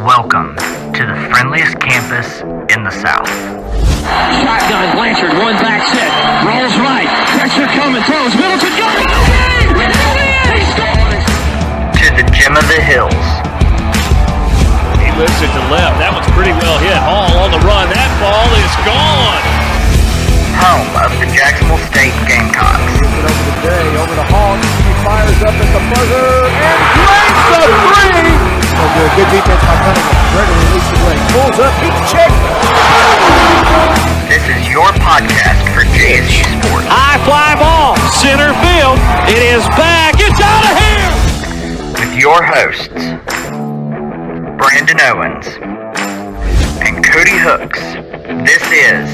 Welcome to the friendliest campus in the South. Shotgun, Blanchard, one back set, rolls right, pressure coming, throws, Middleton, got it! He scored! To the gym of the hills. He lifts it to left. That one's pretty well hit. Hall on the run. That ball is gone. Home of the Jacksonville State Gamecocks. Over the day, over the Hawks. He fires up at the buzzer and drains the three. Good defense by Cunningham. Gregory releases the way. Pulls up. He checks. This is your podcast for JSU Sports. High fly ball. Center field. It is back. It's out of here. With your hosts, Brandon Owens and Cody Hooks. This is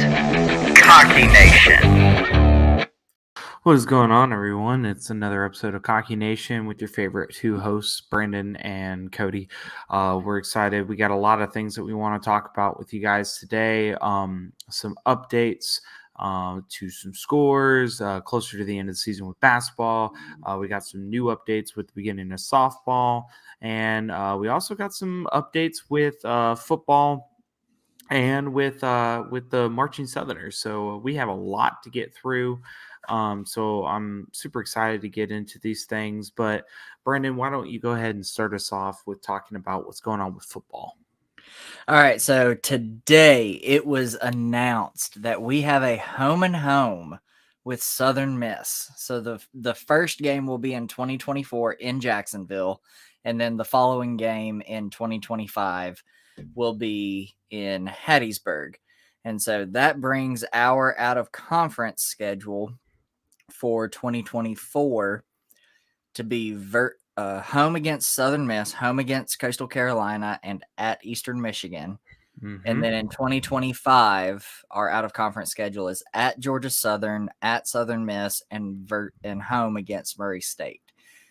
Cocky Nation. What is going on, everyone? It's another episode of Cocky Nation with your favorite two hosts, Brandon and Cody. We're excited. We got a lot of things that we want to talk about with you guys today. Some updates to some scores closer to the end of the season with basketball. We got some new updates with the beginning of softball. And we also got some updates with football and with the Marching Southerners. So we have a lot to get through. So I'm super excited to get into these things. But Brandon, why don't you go ahead and start us off with talking about what's going on with football? All right, so today it was announced that we have a home and home with Southern Miss. So the first game will be in 2024 in Jacksonville, and then the following game in 2025 will be in Hattiesburg. And so that brings our out-of-conference schedule for 2024 to be home against Southern Miss, home against Coastal Carolina, and at Eastern Michigan. Mm-hmm. And then in 2025, our out-of-conference schedule is at Georgia Southern, at Southern Miss, and home against Murray State.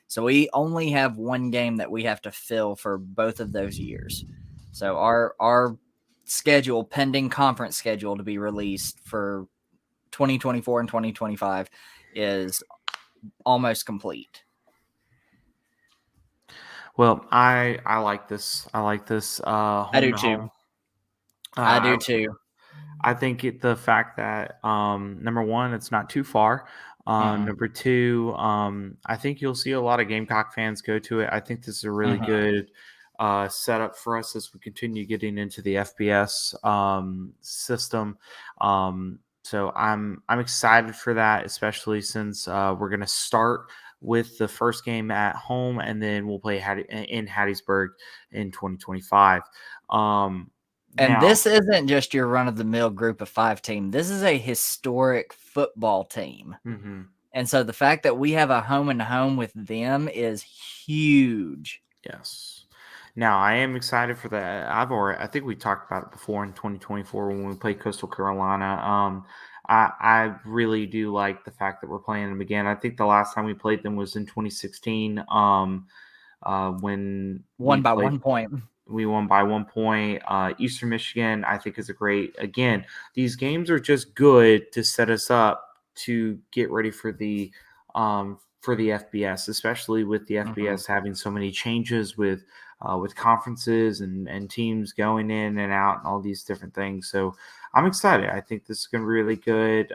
So we only have one game that we have to fill for both of those years. So our schedule, pending conference schedule to be released for 2024 and 2025 is almost complete. Well, I like this. I like this. I do too. I do too. I think the fact that number one, it's not too far. Number two, I think you'll see a lot of Gamecock fans go to it. I think this is a really good setup for us as we continue getting into the FBS system. So I'm excited for that, especially since we're going to start with the first game at home, and then we'll play in Hattiesburg in 2025. And this isn't just your run-of-the-mill group of five team. This is a historic football team. Mm-hmm. And so the fact that we have a home and home with them is huge. Yes. Now, I am excited for that. I think we talked about it before in 2024 when we played Coastal Carolina. I really do like the fact that we're playing them again. I think the last time we played them was in 2016 when won by 1 point. We won by 1 point. Eastern Michigan, I think, is a great. Again, these games are just good to set us up to get ready for the FBS, especially with the FBS having so many changes with conferences and teams going in and out and all these different things. So I'm excited. I think this is going to be really good.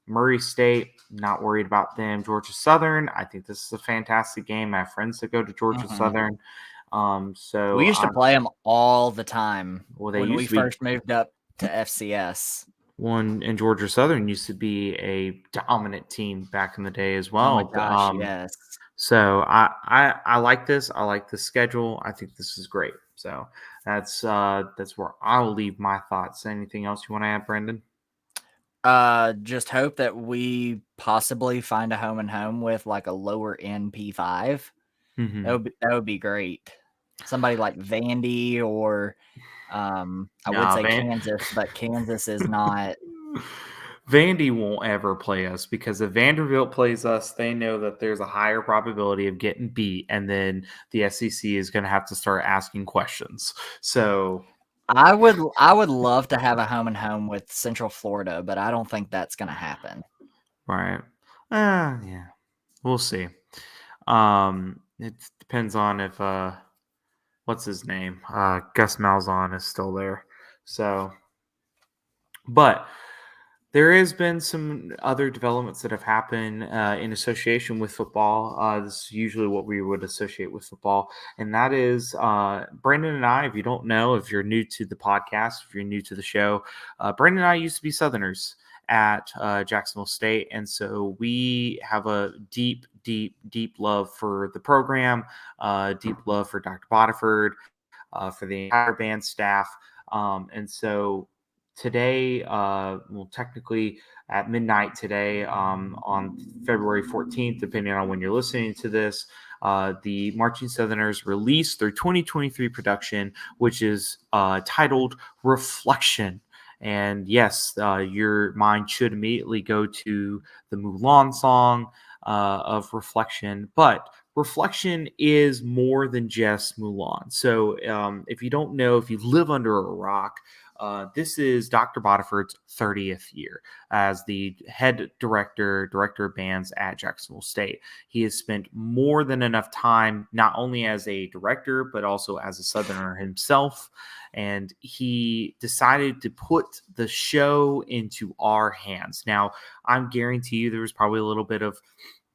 Murray State, not worried about them. Georgia Southern, I think this is a fantastic game. I have friends that go to Georgia Southern. So we used to play them all the time when we first moved up to FCS. And Georgia Southern used to be a dominant team back in the day as well. Oh my gosh, yes. So I like this. I like the schedule. I think this is great. So that's where I'll leave my thoughts. Anything else you want to add, Brandon? Just hope that we possibly find a home and home with like a lower end P5. Mm-hmm. That would be great. Somebody like Vandy or Kansas, but Kansas is not. Vandy won't ever play us because if Vanderbilt plays us, they know that there's a higher probability of getting beat, and then the SEC is going to have to start asking questions. So I would love to have a home and home with Central Florida, but I don't think that's going to happen. Right. Yeah. We'll see. It depends on if what's his name? Gus Malzahn is still there. So, but there has been some other developments that have happened in association with football. This is usually what we would associate with football, and that is Brandon and I. If you don't know, if you're new to the podcast, if you're new to the show, Brandon and I used to be Southerners at Jacksonville State, and so we have a deep, deep, deep love for the program, deep love for Dr. Bodiford, for the entire band staff. And so today, well, technically at midnight today, on February 14th, depending on when you're listening to this, the Marching Southerners released their 2023 production, which is titled Reflection. And yes, your mind should immediately go to the Mulan song of Reflection, but Reflection is more than just Mulan. So, if you don't know, if you live under a rock, this is Dr. Bodiford's 30th year as the head director of bands at Jacksonville State. He has spent more than enough time, not only as a director, but also as a Southerner himself. And he decided to put the show into our hands. Now, I'm guarantee you there was probably a little bit of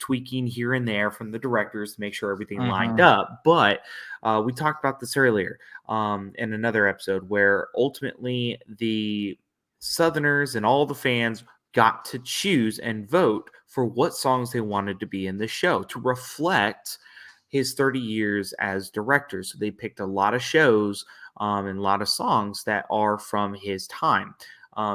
tweaking here and there from the directors to make sure everything lined up. But we talked about this earlier in another episode where ultimately the Southerners and all the fans got to choose and vote for what songs they wanted to be in the show to reflect his 30 years as director. So they picked a lot of shows and a lot of songs that are from his time.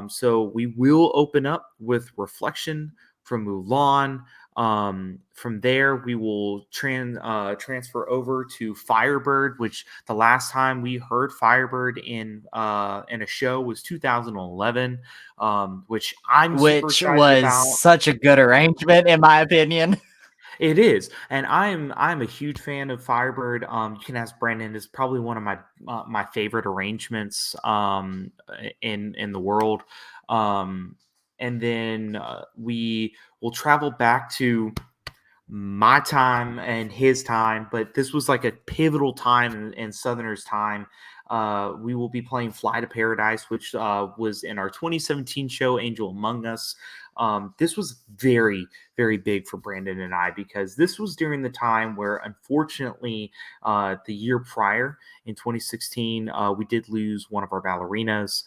So we will open up with Reflection from Mulan. From there, we will transfer over to Firebird, which the last time we heard Firebird in a show was 2011, which I'm super Which excited was about. such a good arrangement, in my opinion. It is, and I'm a huge fan of Firebird. You can ask Brandon; it's probably one of my favorite arrangements in the world. And then we will travel back to my time and his time, but this was like a pivotal time in Southerners' time. We will be playing Fly to Paradise, which was in our 2017 show, Angel Among Us. This was very, very big for Brandon and I because this was during the time where, unfortunately, the year prior in 2016, we did lose one of our ballerinas.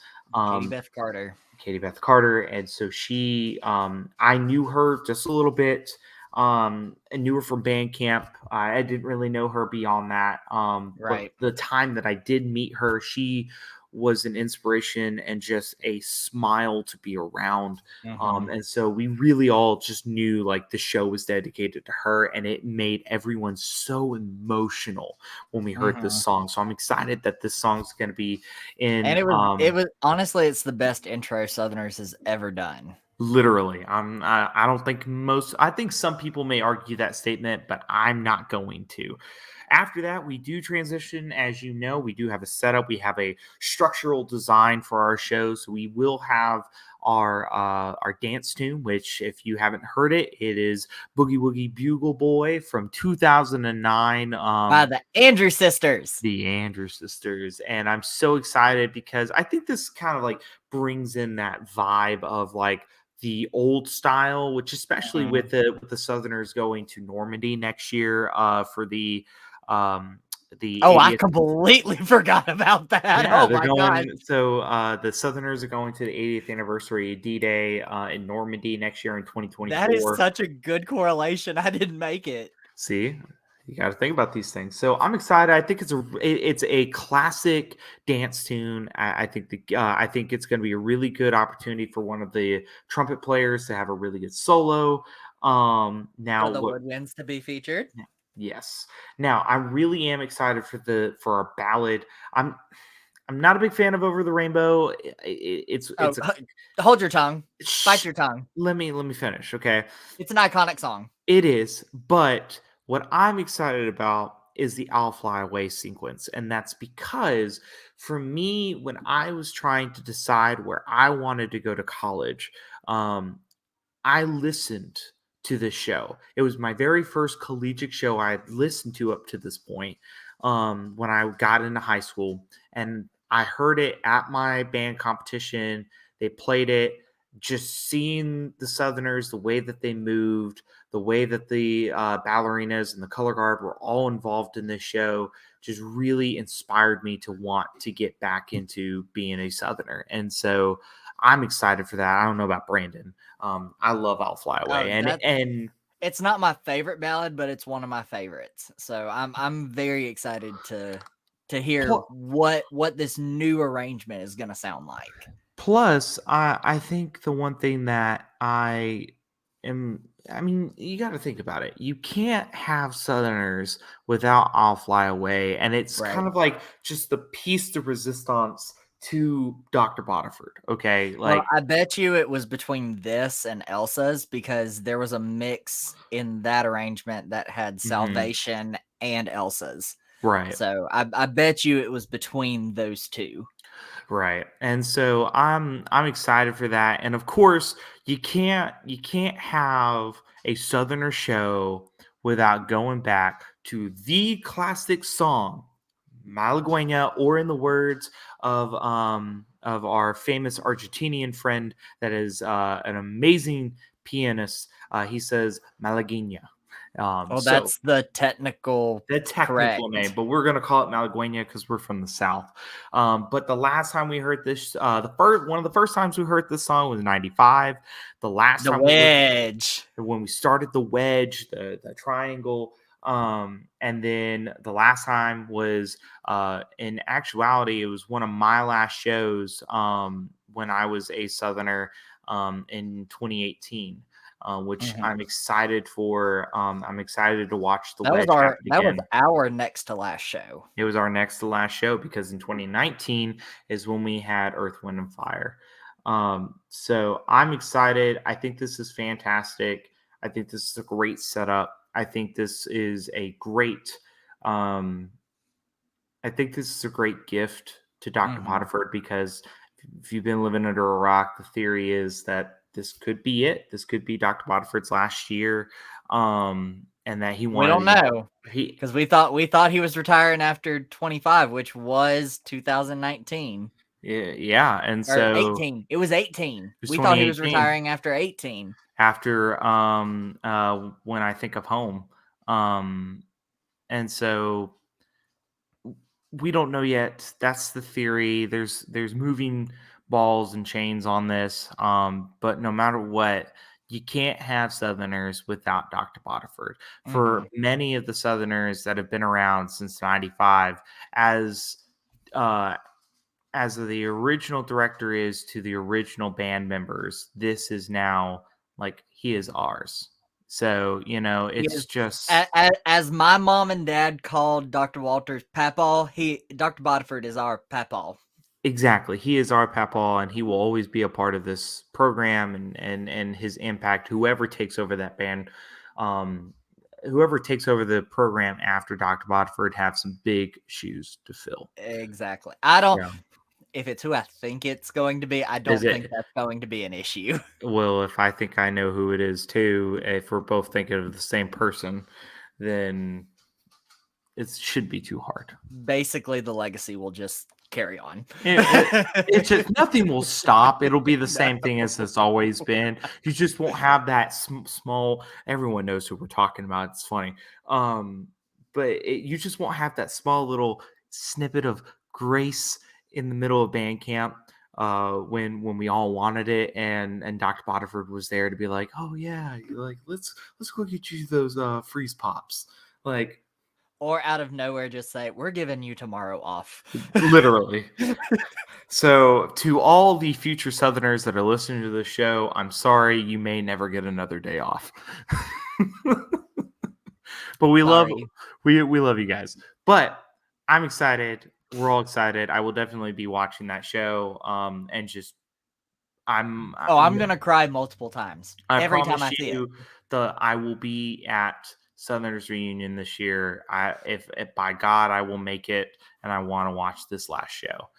Katie Beth Carter. And so she, I knew her just a little bit. I knew her from band camp. I didn't really know her beyond that. Right. But the time that I did meet her, she was an inspiration and just a smile to be around. And so we really all just knew like the show was dedicated to her, and it made everyone so emotional when we heard this song. So I'm excited that this song's going to be in. And it was honestly, it's the best intro Southerners has ever done. Literally, I don't think I think some people may argue that statement, but I'm not going to. After that, we do transition. As you know, we do have a setup. We have a structural design for our show. So we will have our dance tune, which if you haven't heard it, it is Boogie Woogie Bugle Boy from 2009. By the Andrews Sisters. The Andrews Sisters. And I'm so excited because I think this kind of like brings in that vibe of like the old style, which especially with the Southerners going to Normandy next year for the I completely forgot about that. Yeah, Oh they're my going. god. So the Southerners are going to the 80th anniversary of D-Day in Normandy next year in 2024. That is such a good correlation. I didn't make it. See, you got to think about these things. So I'm excited. I think it's a classic dance tune. I think it's going to be a really good opportunity for one of the trumpet players to have a really good solo. Now For the woodwinds to be featured. Yes. Now I really am excited for our ballad. I'm not a big fan of Over the Rainbow. Hold your tongue. Bite your tongue. Let me finish, okay? It's an iconic song. It is, but what I'm excited about is the I'll Fly Away sequence. And that's because for me, when I was trying to decide where I wanted to go to college, I listened to this show. It was my very first collegiate show I had listened to up to this point. when I got into high school, and I heard it at my band competition. They played it. Just seeing the Southerners, the way that they moved, the way that the ballerinas and the color guard were all involved in this show, just really inspired me to want to get back into being a Southerner. And so I'm excited for that. I don't know about Brandon. I love "I'll Fly Away," and It's not my favorite ballad, but it's one of my favorites. So I'm very excited to hear what this new arrangement is going to sound like. plus, I think the one thing that I mean, you got to think about it. You can't have Southerners without "I'll Fly Away," and it's Right. kind of like just the piece de resistance to Dr. Bodiford. Okay, Well, like I bet you it was between this and Elsa's because there was a mix in that arrangement that had Salvation and Elsa's. right. So I bet you it was between those two. Right. And so I'm excited for that. And of course, you can't have a Southerner show without going back to the classic song, Malagueña, or in the words of our famous Argentinian friend that is an amazing pianist. He says Malagueña. Well, So that's the technical the technical correct. name, but we're gonna call it Malagueña because we're from the South. But the last time we heard this, one of the first times we heard this song was '95. The last The time wedge. when we started the wedge, the triangle, and then the last time was in actuality it was one of my last shows when I was a Southerner in 2018. Which Mhm. I'm excited for. I'm excited to watch the That was wedge happen again. our next to last show. It was our next to last show because in 2019 is when we had Earth, Wind, and Fire. So I'm excited. I think this is fantastic. I think this is a great setup. I think this is a great. Um, I think this is a great gift to Dr. Mhm. Bodiford because if you've been living under a rock, the theory is that this could be it. This could be Dr. Bodiford's last year, and that he We wanted don't know he because we thought he was retiring after 25, which was 2019 yeah, and or so 18. It was 18. it was We thought he was 2018 retiring after 18. after when I think of home, um, and so we don't know yet. That's the theory. There's moving balls and chains on this. But no matter what, you can't have Southerners without Dr. Bodiford. For Mhm. many of the Southerners that have been around since '95, uh, as the original director is to the original band members, this is now like he is ours. So He it's is just as my mom and dad called Dr. Walters Papaw, Dr. Bodiford is our Papaw. exactly. He is our Papaw, and he will always be a part of this program and his impact. Whoever takes over that band, um, whoever takes over the program after Dr. Bodford have some big shoes to fill. Exactly. I don't. Yeah. If it's who I think it's going to be, I Is don't think it? that's going to be an issue. Well, if I think I know who it is too, if we're both thinking of the same person, then it should be too hard. Basically, the legacy will just carry on. It's just nothing will stop. It'll be the same thing as it's always been. You just won't have that small. Everyone knows who we're talking about. It's funny, but you just won't have that small little snippet of grace in the middle of band camp when we all wanted it, and Dr. Bodiford was there to be like, oh yeah, like let's go get you those freeze pops, like. Or out of nowhere, just say, "We're giving you tomorrow off." Literally. So, to all the future Southerners that are listening to the show, I'm sorry you may never get another day off. But we Sorry. love you guys. But I'm excited. We're all excited. I will definitely be watching that show. And just Oh, I'm gonna cry multiple times I every time promise I see it. you I will be at Southerners reunion this year. If by God I will make it, and I want to watch this last show.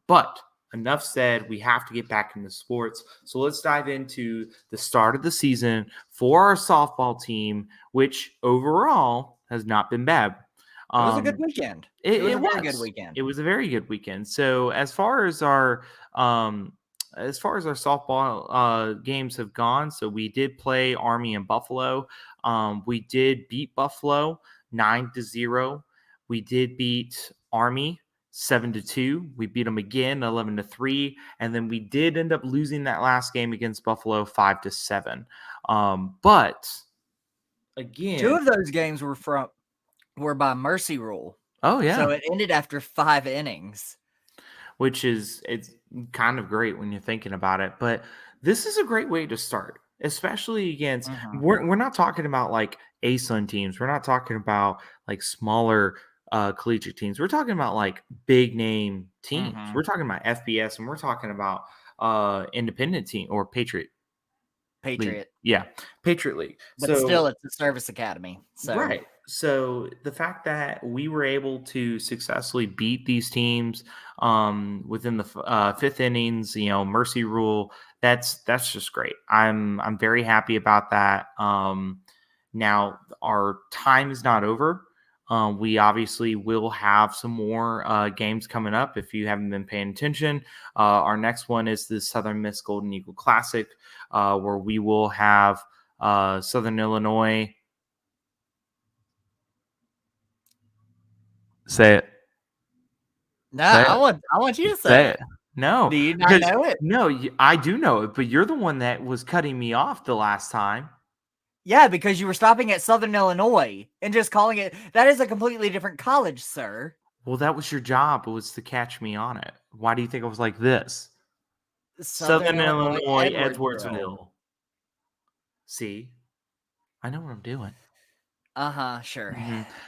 But enough said. We have to get back into sports. So let's dive into the start of the season for our softball team, which overall has not been bad. It was a good weekend. It was a very good weekend. It was a very good weekend. So as far as our softball games have gone, so we did play Army and Buffalo. We did beat Buffalo 9-0. We did beat Army 7-2. We beat them again 11-3, and then we did end up losing that last game against Buffalo 5-7. But again, 2 of those games were by mercy rule. oh yeah, So it ended after 5 innings. which is it's kind of great when you're thinking about it. But this is a great way to start, especially against we're not talking about like ASUN teams. We're not talking about like smaller collegiate teams. We're talking about like big name teams. We're talking about FBS, and we're talking about independent team or Patriot. League. Yeah, Patriot League. But still, it's a service academy. So. Right. So the fact that we were able to successfully beat these teams within the fifth innings, mercy rule, that's just great. I'm very happy about that. Now our time is not over. We obviously will have some more games coming up if you haven't been paying attention. Our next one is the Southern Miss Golden Eagle Classic, where we will have Southern Illinois. Say it. No, I want you to say it. No. Do you not know it? No, I do know it, but you're the one that was cutting me off the last time. Yeah, because you were stopping at Southern Illinois and just calling it. That is a completely different college, sir. Well, that was your job. It was to catch me on it. Why do you think I was like this? Southern Illinois, Edwardsville. See? I know what I'm doing. Sure.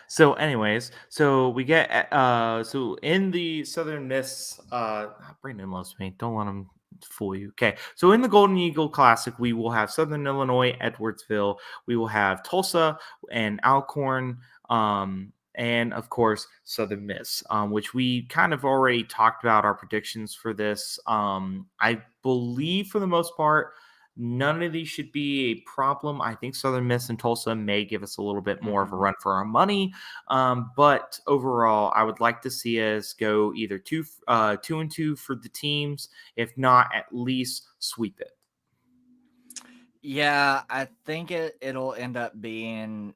So anyways, so we get so in the Southern Miss Brandon loves me. Don't let him fool you. Okay. So in the Golden Eagle Classic, we will have Southern Illinois, Edwardsville. We will have Tulsa and Alcorn, and of course Southern Miss, which we kind of already talked about our predictions for this. I believe for the most part, none of these should be a problem. I think Southern Miss and Tulsa may give us a little bit more of a run for our money. But overall, I would like to see us go either 2-2 for the teams. If not, at least sweep it. Yeah, I think it'll end up being,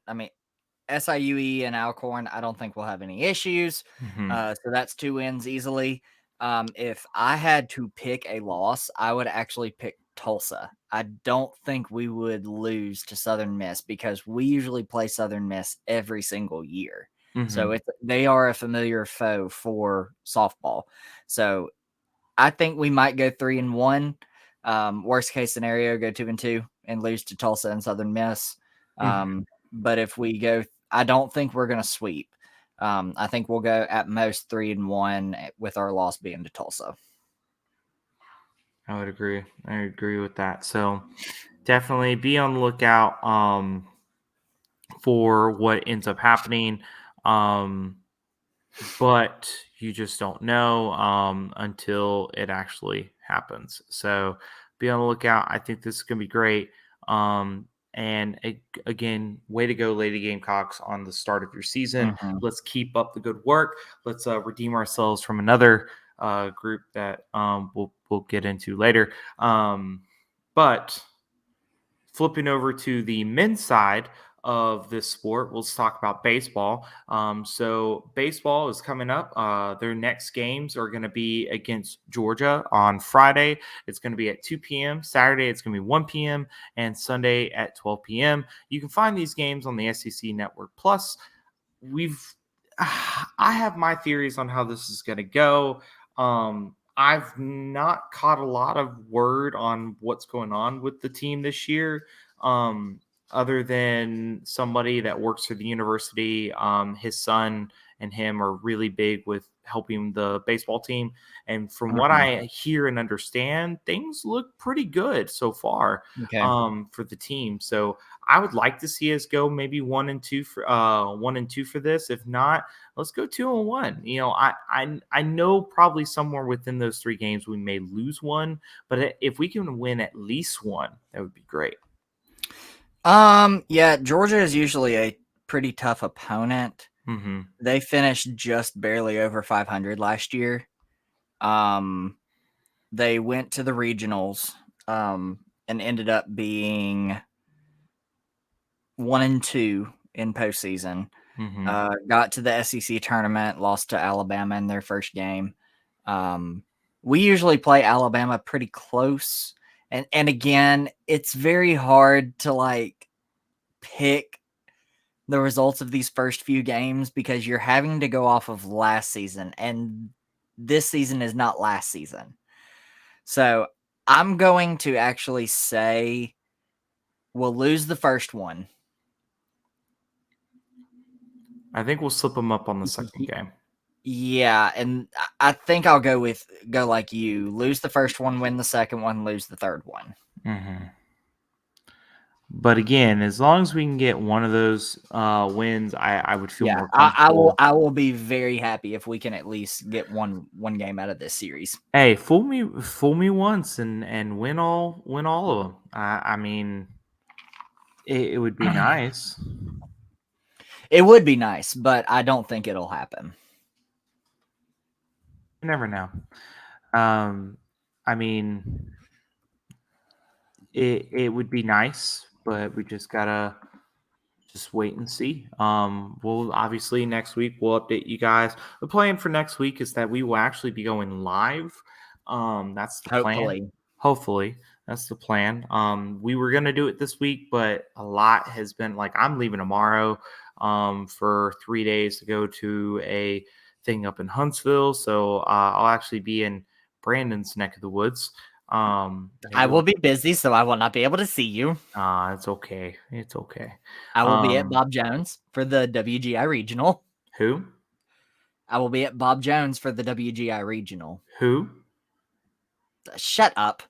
SIUE and Alcorn, I don't think we'll have any issues. So that's 2 wins easily. If I had to pick a loss, I would actually pick Tulsa. I don't think we would lose to Southern Miss because we usually play Southern Miss every single year. So they are a familiar foe for softball. So I think we might go 3-1. Worst case scenario, go 2-2 and lose to Tulsa and Southern Miss. But if we go, I don't think we're going to sweep. I think we'll go at most 3-1 with our loss being to Tulsa. I would agree. I agree with that. So definitely be on the lookout for what ends up happening. But you just don't know until it actually happens. So be on the lookout. I think this is going to be great. And again, way to go, Lady Gamecocks, on the start of your season. Let's keep up the good work. Let's redeem ourselves from another group that we'll get into later. But flipping over to the men's side of this sport, let's talk about baseball. So baseball is coming up. Their next games are going to be against Georgia on Friday. It's going to be at 2 p.m. Saturday, it's going to be 1 p.m. and Sunday at 12 p.m. You can find these games on the SEC Network Plus. I have my theories on how this is going to go. I've not caught a lot of word on what's going on with the team this year. Other than somebody that works for the university, his son and him are really big with helping the baseball team. And from what I hear and understand, things look pretty good so far for the team. So I would like to see us go maybe 1-2 for this. If not, let's go 2-1. I know probably somewhere within those 3 games we may lose one, but if we can win at least one, that would be great. Yeah, Georgia is usually a pretty tough opponent. Mm-hmm. They finished just barely over 500 last year. They went to the regionals and ended up being 1-2 in postseason. Mm-hmm. Got to the SEC tournament, lost to Alabama in their first game. We usually play Alabama pretty close. And again, it's very hard to like pick the results of these first few games because you're having to go off of last season, and this season is not last season. So I'm going to actually say we'll lose the first one. I think we'll slip them up on the second game. Yeah, and I think I'll go like you. Lose the first one, win the second one, lose the third one. Mm-hmm. But again, as long as we can get one of those wins, I would feel more comfortable. I will be very happy if we can at least get one game out of this series. Hey, fool me once and win all of them. I mean, it would be nice. It would be nice, but I don't think it'll happen. You never know. I mean, it would be nice, but we just gotta just wait and see. We'll obviously next week we'll update you guys. The plan for next week is that we will actually be going live. That's the plan. Hopefully, that's the plan. We were gonna do it this week, but a lot has been like I'm leaving tomorrow for 3 days to go to a thing up in Huntsville. So I'll actually be in Brandon's neck of the woods. I will be busy, so I will not be able to see you. It's okay. It's okay. I will be at Bob Jones for the WGI Regional. Who? I will be at Bob Jones for the WGI Regional. Who? Shut up.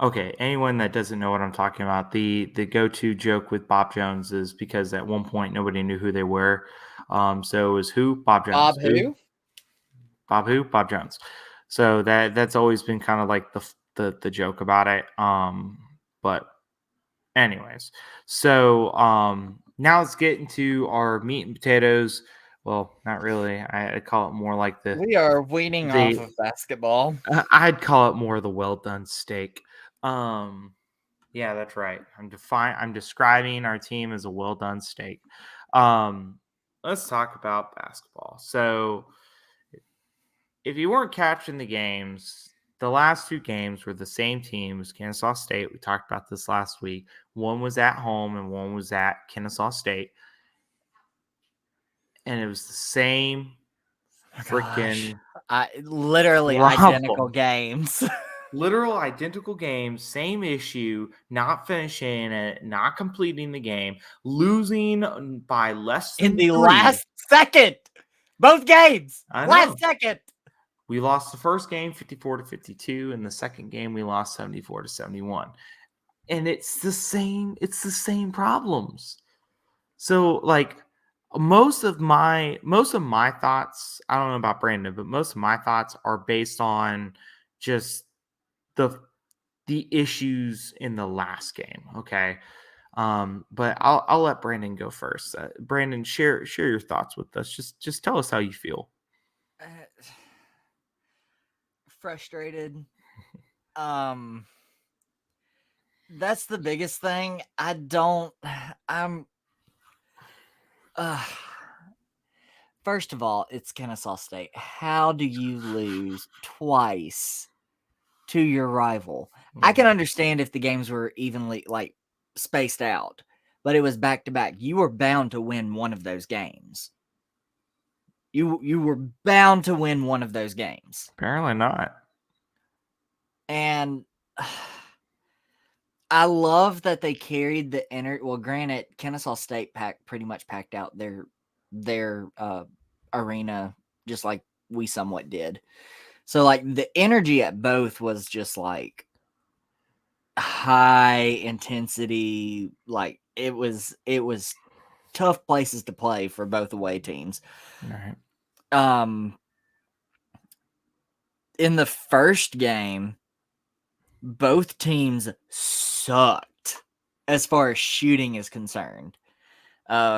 Okay, anyone that doesn't know what I'm talking about, the go-to joke with Bob Jones is because at one point nobody knew who they were. So it was who? Bob Jones. Bob who? Bob who? Bob Jones. So that's always been kind of like the joke about it. But anyways, so now let's get into our meat and potatoes. Well, not really. I call it more like We are weaning off of basketball. I'd call it more the well done steak. Yeah, that's right. I'm describing our team as a well done steak. Let's talk about basketball. So if you weren't catching the games, the last two games were the same teams, Kennesaw State. We talked about this last week. One was at home and one was at Kennesaw State. And it was the same freaking literally identical games. Literal identical games, same issue, not finishing it, not completing the game, losing by less than in the 3. last second. Both games. Last second. We lost the first game 54-52, and the second game we lost 74-71. And it's the same problems. So like most of my thoughts, I don't know about Brandon, but most of my thoughts are based on just the issues in the last game. Okay. But I'll let Brandon go first. Brandon, share your thoughts with us. Just tell us how you feel. Frustrated. That's the biggest thing. First of all, it's Kennesaw State. How do you lose twice to your rival? I can understand if the games were evenly like spaced out, but it was back to back. You were bound to win one of those games. You were bound to win one of those games. Apparently not. And I love that they carried the energy. Well, granted, Kennesaw State pretty much packed out their arena just like we somewhat did. So like the energy at both was just like high intensity. Like it was tough places to play for both away teams. All right. In the first game, both teams sucked as far as shooting is concerned.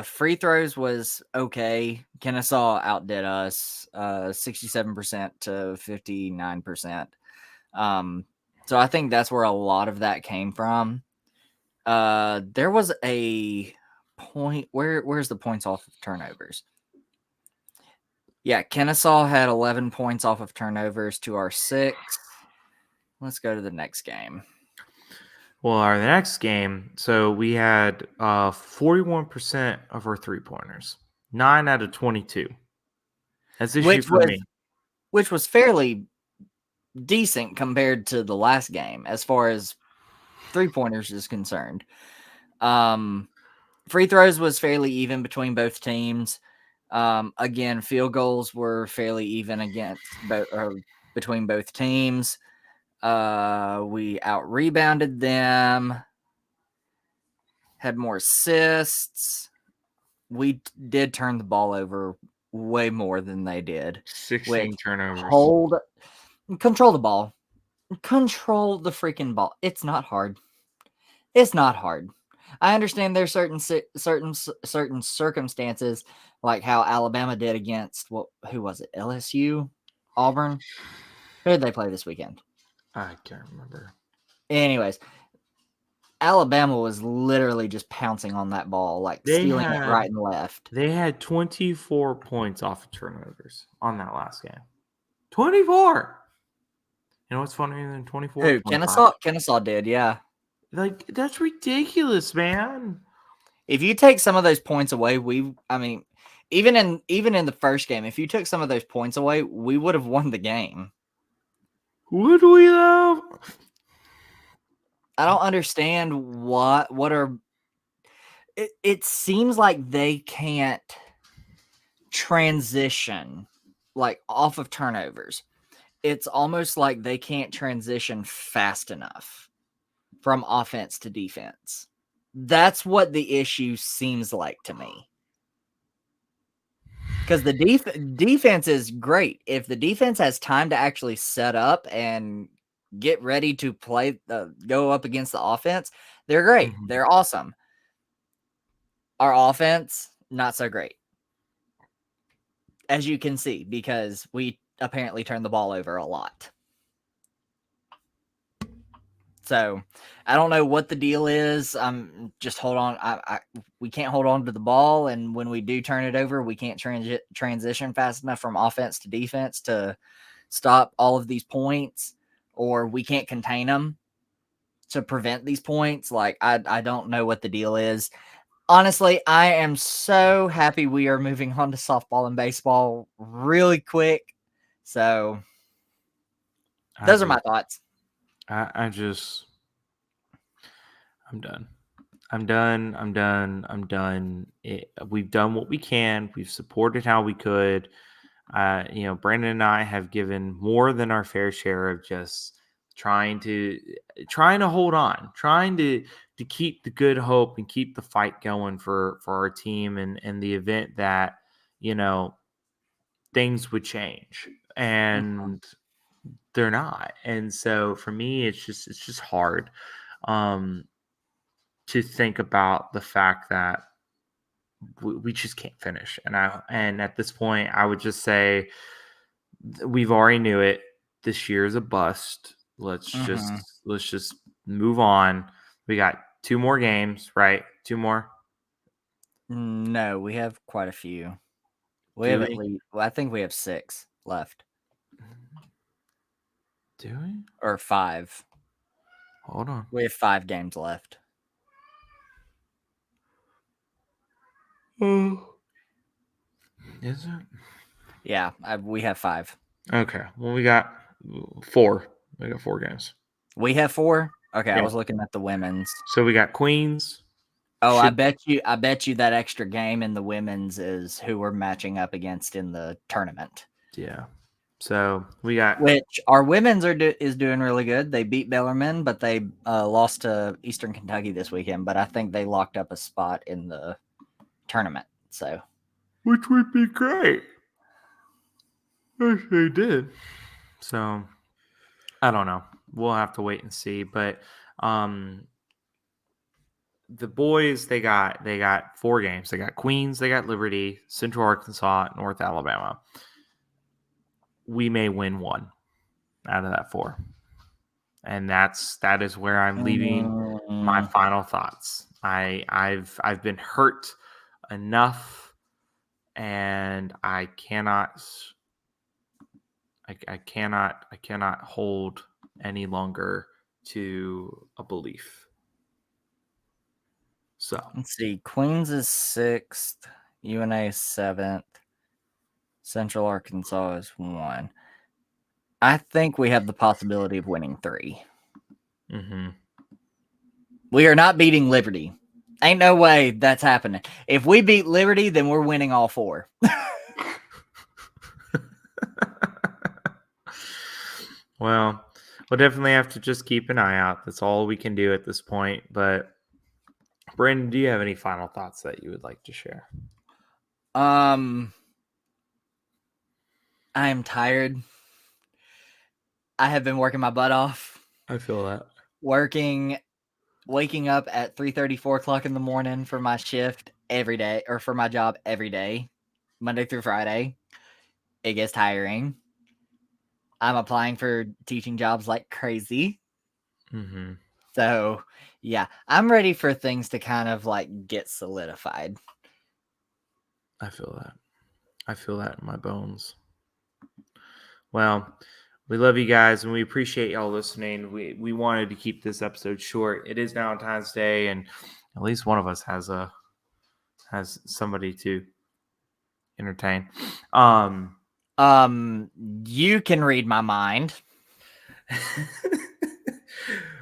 Free throws was okay. Kennesaw outdid us 67% to 59%. So I think that's where a lot of that came from. There was a point where's the points off of turnovers? Yeah, Kennesaw had 11 points off of turnovers to our 6. Let's go to the next game. Well, our next game, so we had 41% of our 3-pointers, 9 out of 22. That's issue for me. Which was fairly decent compared to the last game as far as 3-pointers is concerned. Free throws was fairly even between both teams. Again, field goals were fairly even between both teams. We out-rebounded them, had more assists. We did turn the ball over way more than they did. 16 turnovers. Control the ball. Control the freaking ball. It's not hard. It's not hard. I understand there's certain circumstances, like how Alabama did against who was it? LSU, Auburn. Who did they play this weekend? I can't remember. Anyways, Alabama was literally just pouncing on that ball, like stealing it right and left. They had 24 points off of turnovers on that last game. 24. You know what's funnier than 24? Who? 25. Kennesaw did, yeah. Like, that's ridiculous, man. If you take some of those points away, even in the first game, if you took some of those points away, we would have won the game. Would we have? I don't understand what are. It seems like they can't transition like off of turnovers. It's almost like they can't transition fast enough from offense to defense. That's what the issue seems like to me. Because the defense is great. If the defense has time to actually set up and get ready to play, go up against the offense, they're great. Mm-hmm. They're awesome. Our offense, not so great. As you can see, because we apparently turn the ball over a lot. So I don't know what the deal is. Just hold on. We can't hold on to the ball, and when we do turn it over, we can't transition fast enough from offense to defense to stop all of these points, or we can't contain them to prevent these points. Like I don't know what the deal is. Honestly, I am so happy we are moving on to softball and baseball really quick. So those are my thoughts. I'm done. We've done what we can. We've supported how we could. Brandon and I have given more than our fair share of just trying to hold on, trying to keep the good hope and keep the fight going for our team and the event that, things would change. And they're not. And so for me, it's just hard to think about the fact that we just can't finish. And at this point, I would just say we've already knew it. This year is a bust. Let's just move on. We got 2 more games, right? 2 more? No, we have quite a few. I think we have 6 left. Do we? Or 5. Hold on. We have 5 games left. Is it? Yeah, we have 5. Okay. Well, we got 4. We got 4 games. We have 4? Okay, Yeah. I was looking at the women's. So we got Queens. Oh, I bet you that extra game in the women's is who we're matching up against in the tournament. Yeah. So we got, which our women's is doing really good. They beat Bellarmine, but they lost to Eastern Kentucky this weekend. But I think they locked up a spot in the tournament. So, which would be great if they did. So I don't know. We'll have to wait and see. But the boys, they got 4 games. They got Queens, they got Liberty, Central Arkansas, North Alabama. We may win 1 out of that 4. And that is where I'm leaving my final thoughts. I've been hurt enough, and I cannot hold any longer to a belief. So let's see. Queens is 6th, UNA is 7th, Central Arkansas is 1. I think we have the possibility of winning 3. mm-hmm. We are not beating Liberty. Ain't no way that's happening. If we beat Liberty, then we're winning all 4. Well, we'll definitely have to just keep an eye out. That's all we can do at this point. But Brandon, do you have any final thoughts that you would like to share? I am tired. I have been working my butt off. I feel that. Waking up at 3:30, 4 o'clock in the morning for my shift every day, or for my job every day, Monday through Friday. It gets tiring. I'm applying for teaching jobs like crazy. Mm-hmm. So, yeah, I'm ready for things to kind of like get solidified. I feel that. I feel that in my bones. Well, we love you guys, and we appreciate y'all listening. We wanted to keep this episode short. It is Valentine's Day, and at least one of us has somebody to entertain. You can read my mind.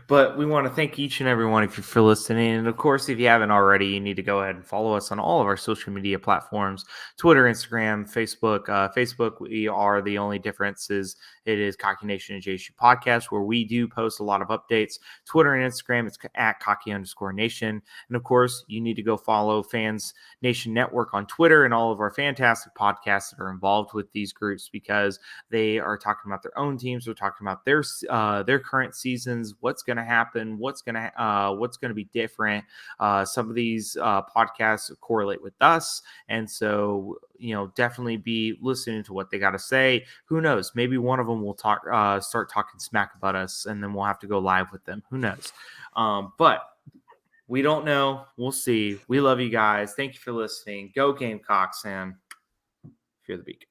But we want to thank each and every one of you for listening. And of course, if you haven't already, you need to go ahead and follow us on all of our social media platforms, Twitter, Instagram, Facebook. Facebook, we are the only difference is it is Cocky Nation and JSU Podcast, where we do post a lot of updates. Twitter and Instagram, it's at Cocky_Nation. And of course, you need to go follow Fans Nation Network on Twitter and all of our fantastic podcasts that are involved with these groups, because they are talking about their own teams. They're talking about their current seasons, what's going to happen, what's going to be different. Some of these podcasts correlate with us, and so definitely be listening to what they got to say. Who knows? Maybe one of them will start talking smack about us, and then we'll have to go live with them. Who knows? But we don't know. We'll see. We love you guys. Thank you for listening. Go Gamecocks, and fear the beak.